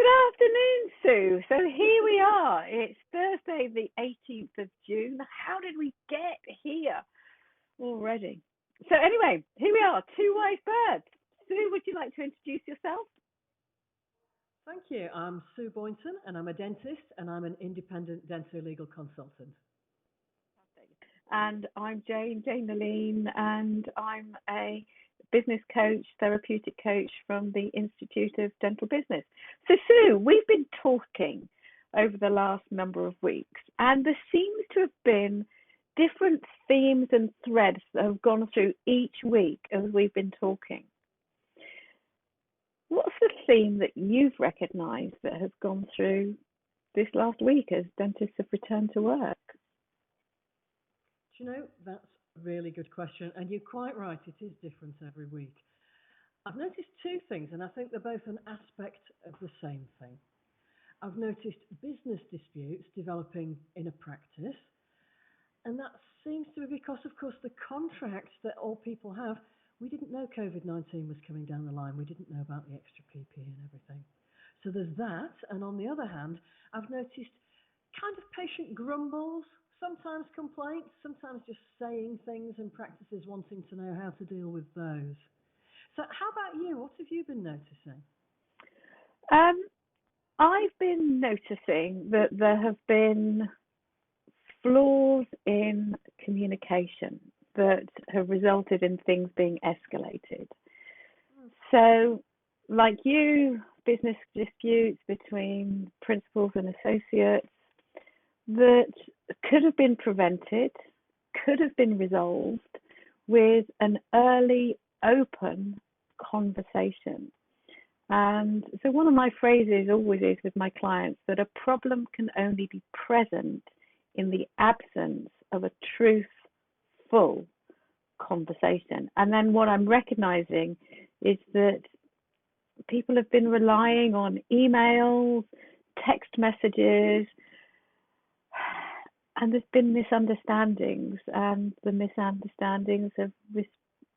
afternoon, Sue. So here we are. It's Thursday, the 18th of June. How did we get here already? So anyway, here we are, two wise birds. Sue, would you like to introduce yourself? Thank you. I'm Sue Boynton, and I'm a dentist, and I'm an independent dental legal consultant. And I'm Jane Lelean, and I'm a business coach, therapeutic coach from the Institute of Dental Business. So, Sue, we've been talking over the last number of weeks, and there seems to have been different themes and threads that have gone through each week as we've been talking. What's the theme that you've recognised that has gone through this last week as dentists have returned to work? Do you know, that's a really good question, and you're quite right, it is different every week. I've noticed two things, and I think they're both an aspect of the same thing. I've noticed business disputes developing in a practice, and that seems to be because, of course, the contracts that all people have, we didn't know COVID-19 was coming down the line. We didn't know about the extra PPE and everything. So there's that, and on the other hand, I've noticed kind of patient grumbles, sometimes complaints, sometimes just saying things and practices wanting to know how to deal with those. So how about you? What have you been noticing? I've been noticing that there have been flaws in communication that have resulted in things being escalated. So, like you, business disputes between principals and associates that could have been prevented, could have been resolved with an early, open conversation. And so one of my phrases always is with my clients that a problem can only be present in the absence of a truthful conversation. And then what I'm recognizing is that people have been relying on emails, text messages, and there's been misunderstandings, and the misunderstandings have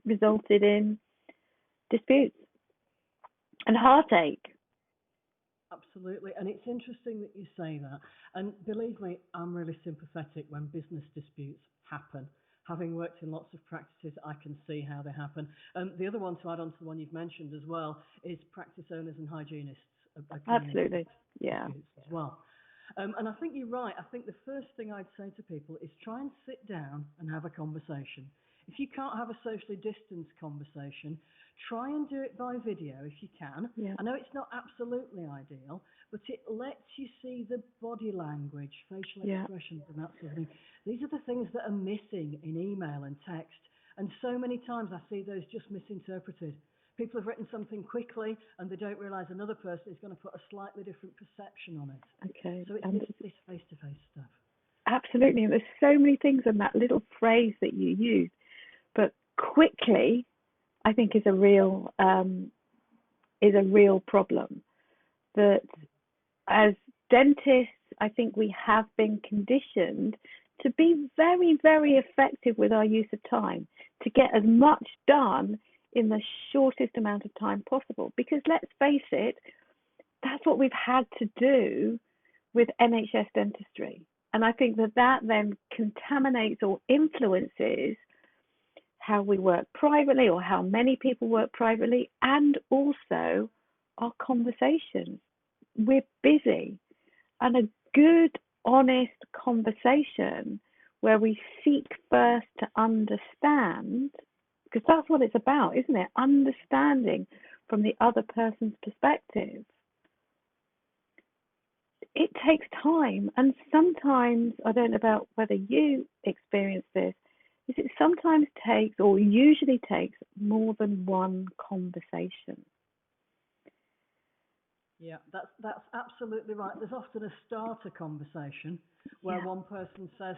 resulted in disputes and heartache. Absolutely, and it's interesting that you say that. And believe me, I'm really sympathetic when business disputes happen. Having worked in lots of practices, I can see how they happen. The other one to add on to the one you've mentioned as well is practice owners and hygienists. Absolutely, yeah. As well. And I think you're right. I think the first thing I'd say to people is try and sit down and have a conversation. If you can't have a socially distanced conversation, try and do it by video if you can. Yeah. I know it's not absolutely ideal, but it lets you see the body language, facial expressions and that sort of thing. These are the things that are missing in email and text. And so many times I see those just misinterpreted. People have written something quickly and they don't realise another person is going to put a slightly different perception on it. Okay. So it's this face-to-face stuff. Absolutely. And there's so many things in that little phrase that you use. But quickly, I think is a real problem. That as dentists, I think we have been conditioned to be very, very effective with our use of time, to get as much done in the shortest amount of time possible. Because let's face it, that's what we've had to do with NHS dentistry. And I think that then contaminates or influences how we work privately or how many people work privately, and also our conversations. We're busy, and a good, honest conversation where we seek first to understand, because that's what it's about, isn't it? Understanding from the other person's perspective. It takes time, and sometimes, I don't know about whether you experience this, is it sometimes takes, or usually takes, more than one conversation. Yeah, that's absolutely right. There's often a starter conversation where one person says,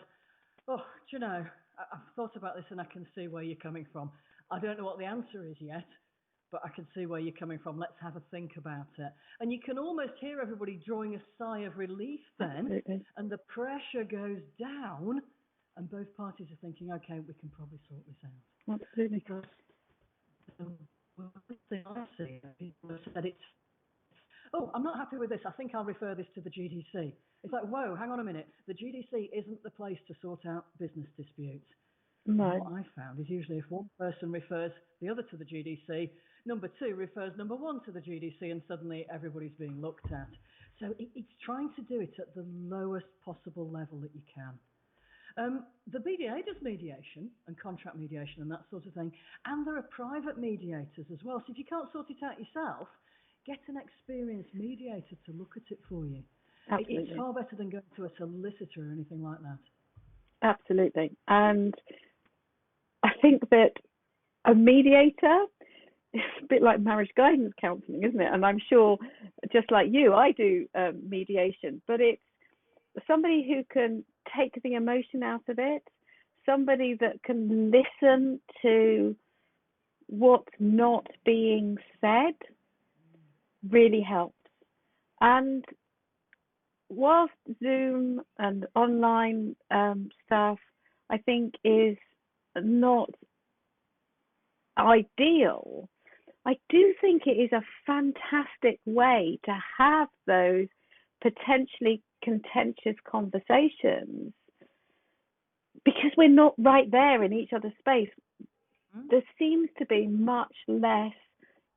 oh, do you know, I've thought about this and I can see where you're coming from. I don't know what the answer is yet, but I can see where you're coming from. Let's have a think about it. And you can almost hear everybody drawing a sigh of relief then, Absolutely. And the pressure goes down, and both parties are thinking, okay, we can probably sort this out. Absolutely. Because the thing I see, people have said it's, oh, I'm not happy happy with this. I think I'll refer this to the GDC. It's like, whoa, hang on a minute. The GDC isn't the place to sort out business disputes. And No, what I found is usually if one person refers the other to the GDC, number two refers number one to the GDC, and suddenly everybody's being looked at. So it's trying to do it at the lowest possible level that you can. The BDA does mediation and contract mediation and that sort of thing, and there are private mediators as well. So if you can't sort it out yourself, get an experienced mediator to look at it for you. absolutely. It's far better than going to a solicitor or anything like that. Absolutely. And I think that a mediator is a bit like marriage guidance counselling, isn't it? And I'm sure, just like you, I do mediation, but it's somebody who can take the emotion out of it, somebody that can listen to what's not being said really helps. And whilst Zoom and online stuff, I think, is not ideal, I do think it is a fantastic way to have those potentially contentious conversations because we're not right there in each other's space. There seems to be much less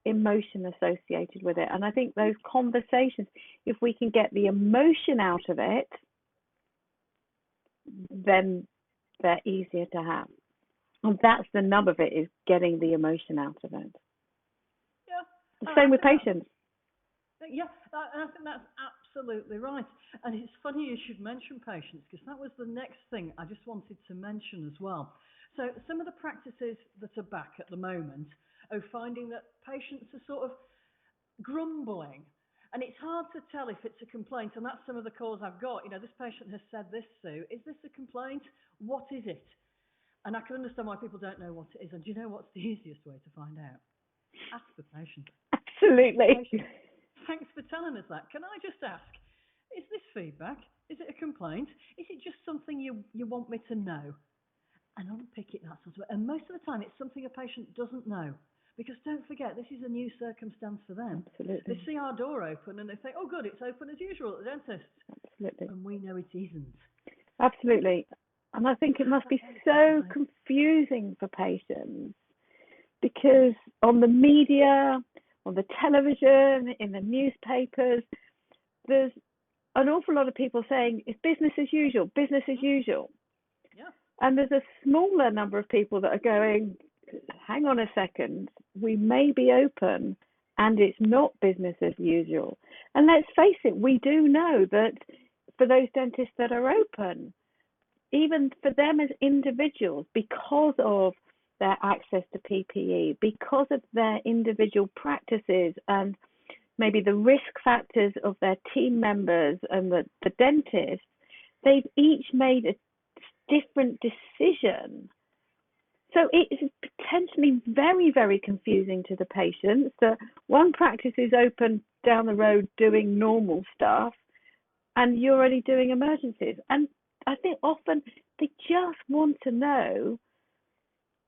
emotion associated with it. And I think those conversations, if we can get the emotion out of it, then they're easier to have. And that's the nub of it, is getting the emotion out of it. Yeah. The same with patients. Yeah, I think that's absolutely right. And it's funny you should mention patients, because that was the next thing I just wanted to mention as well. So some of the practices that are back at the moment are finding that patients are sort of grumbling. And it's hard to tell if it's a complaint, and that's some of the calls I've got. You know, this patient has said this, Sue. Is this a complaint? What is it? And I can understand why people don't know what it is. And do you know what's the easiest way to find out? Ask the patient. Absolutely. Thanks for telling us that. Can I just ask, is this feedback? Is it a complaint? Is it just something you want me to know? And unpick it that sort of way. And most of the time, it's something a patient doesn't know. Because don't forget, this is a new circumstance for them. Absolutely. They see our door open and they think, oh, good, it's open as usual at the dentist. Absolutely. And we know it isn't. Absolutely. And I think it must be so confusing for patients, because on the media, on the television, in the newspapers, there's an awful lot of people saying it's business as usual, business as usual. Yeah. And there's a smaller number of people that are going, hang on a second, we may be open and it's not business as usual. And let's face it, we do know that for those dentists that are open, even for them as individuals, because of their access to PPE, because of their individual practices and maybe the risk factors of their team members and the dentist, they've each made a different decision. So it's potentially very, very confusing to the patients that one practice is open down the road doing normal stuff and you're only doing emergencies. And I think often they just want to know,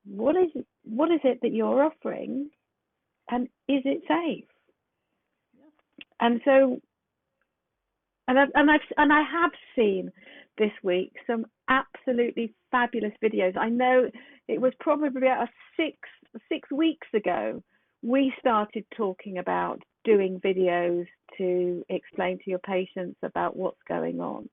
what is it that you're offering, and is it safe? Yeah. And so, and I have seen this week some absolutely fabulous videos. I know it was probably about six weeks ago we started talking about doing videos to explain to your patients about what's going on.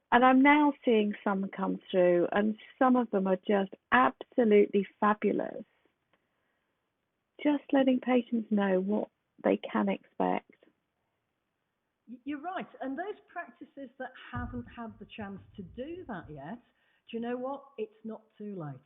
And I'm now seeing some come through, and some of them are just absolutely fabulous. Just letting patients know what they can expect. You're right. And those practices that haven't had the chance to do that yet, do you know what? It's not too late.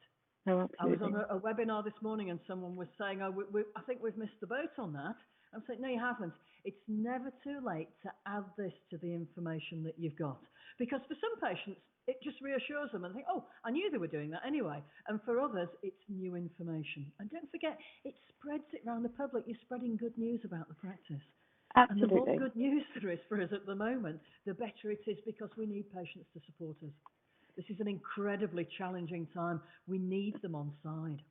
No, I was absolutely. on a webinar this morning and someone was saying, oh, I think we've missed the boat on that. I'm saying, no, you haven't. It's never too late to add this to the information that you've got. Because for some patients, it just reassures them and think, oh, I knew they were doing that anyway. And for others, it's new information. And don't forget, it spreads it around the public. You're spreading good news about the practice. Absolutely. And the more good news there is for us at the moment, the better it is, because we need patients to support us. This is an incredibly challenging time. We need them on side.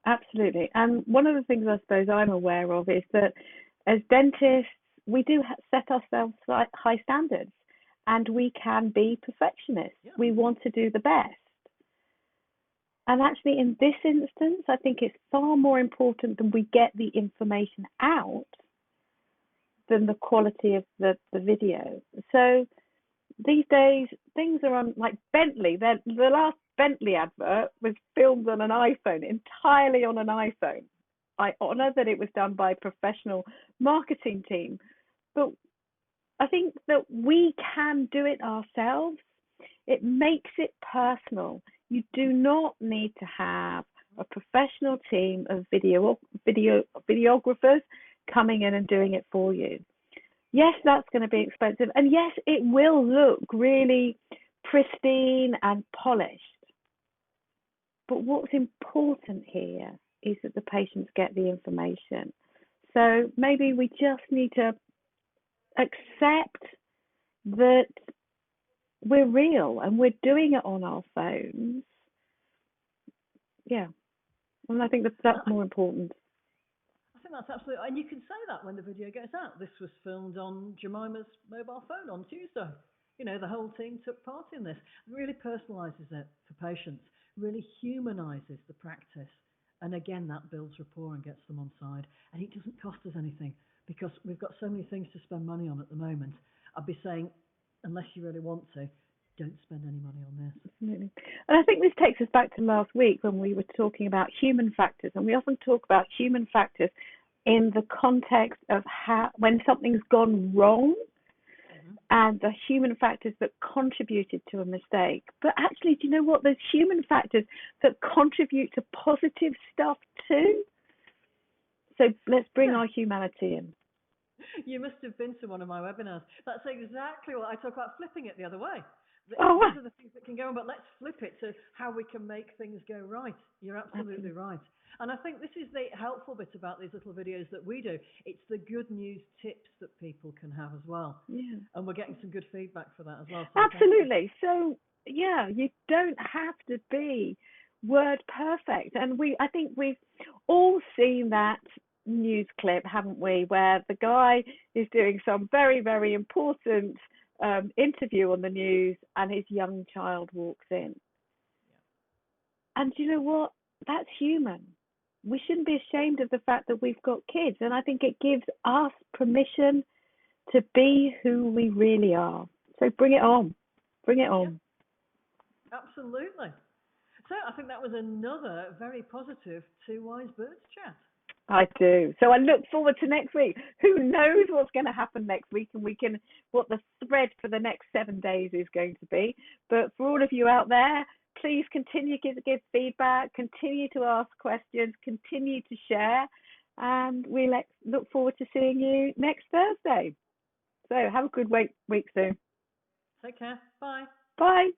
Absolutely. And one of the things I suppose I'm aware of is that as dentists, we do set ourselves high standards, and we can be perfectionists. Yeah. We want to do the best. And actually, in this instance, I think it's far more important that we get the information out than the quality of the video. So these days, things are on, like Bentley. The last Bentley advert was filmed on an iPhone, entirely on an iPhone. I honour that it was done by a professional marketing team, but I think that we can do it ourselves. It makes it personal. You do not need to have a professional team of videographers coming in and doing it for you. Yes, that's going to be expensive. And yes, it will look really pristine and polished. But what's important here is that the patients get the information. So maybe we just need to accept that we're real and we're doing it on our phones. Yeah. And I think that's more important. I think that's absolutely, and you can say that when the video goes out. This was filmed on Jemima's mobile phone on Tuesday. You know, the whole team took part in this. It really personalises it for patients, really humanises the practice. And again, that builds rapport and gets them on side. And it doesn't cost us anything because we've got so many things to spend money on at the moment. I'd be saying, unless you really want to, don't spend any money on this. Absolutely. And I think this takes us back to last week when we were talking about human factors. And we often talk about human factors in the context of how, when something's gone wrong, and the human factors that contributed to a mistake. But actually, do you know what? There's human factors that contribute to positive stuff too. So let's bring our humanity in. You must have been to one of my webinars. That's exactly what I talk about, flipping it the other way. These are the things that can go on, but let's flip it to how we can make things go right. You're absolutely right. And I think this is the helpful bit about these little videos that we do. It's the good news tips that people can have as well. Yeah. And we're getting some good feedback for that as well. So absolutely. So, yeah, you don't have to be word perfect. And I think we've all seen that news clip, haven't we, where the guy is doing some very, very important interview on the news and his young child walks in. And you know what? That's human. We shouldn't be ashamed of the fact that we've got kids. And I think it gives us permission to be who we really are. So bring it on. Bring it on. Yeah. Absolutely. So I think that was another very positive Two Wise Birds chat. I do. So I look forward to next week. Who knows what's going to happen next week, and what the thread for the next 7 days is going to be. But for all of you out there, please continue to give feedback, continue to ask questions, continue to share, and we look forward to seeing you next Thursday. So have a good week soon. Take care. Bye. Bye.